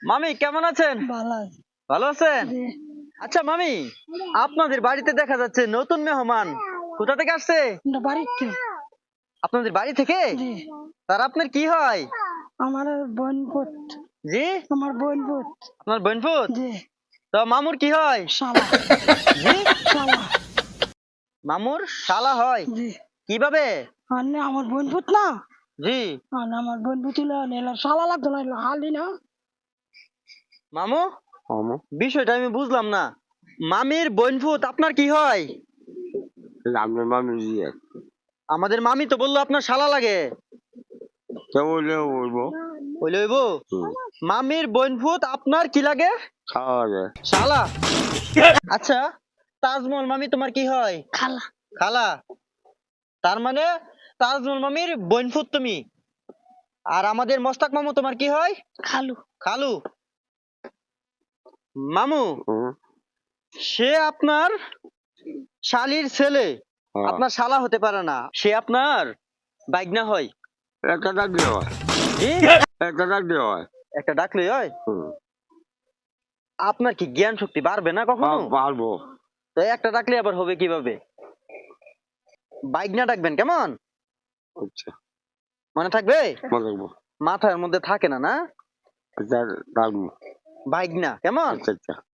মামি কেমন আছেন? ভালো আছি। ভালো আছেন? জি। আচ্ছা মামি, আপনাদের বাড়িতে দেখা যাচ্ছে নতুন মেহমান। কোথা থেকে আসছে? এটা বাড়িতে। আপনাদের বাড়ি থেকে? জি। তার আপনার কি হয়? আমার বোন পুত। জি, আমার বোন পুত। আপনার বোনপুত। জি। তো মামুর কি হয়? শালা। জি, শালা। মামুর শালা হয়। জি। কিভাবে? আমার বোন পুত না। জি, আমার বোন পুত এলার শালা লাগতো না হালি না। মামু বিষয়টা আমি বুঝলাম না। মামির বোনপুত আপনার কি হয়? আপনার মামি দিয়ে আমাদের মামি তো বললো আপনার শালা লাগে। কেবলে বলবো হইলে হইব? মামির বোনপুত আপনার কি লাগে? খাওয়া যায় শালা। আচ্ছা, তাজমহল মামি তোমার কি হয়? খালা। খালা। তার মানে তাজমহল মামির বোনফুত তুমি। আর আমাদের মস্তাক মামু তোমার কি হয়? খালু। খালু। মামু, হুম, সে আপনার শালির ছেলে। হ্যাঁ। আপনার শালা হতে পারে না, সে আপনার বাইগনা হয়। একটা ডাক দেওয়া হয় জি, একটা ডাক দেওয়া হয় একটা ডাকলে হয়। হুম, আপনার কি জ্ঞান শক্তি বাড়বে না কখনো? পারবো তো একটা ডাকলে আবার হবে কিভাবে? বাইগনা ডাকবেন কেমন? আচ্ছা মনে থাকবে? মনে রাখবো মাথার মধ্যে থাকে না, না? আচ্ছা ডাকবো বাইগনা কেমন? আচ্ছা আচ্ছা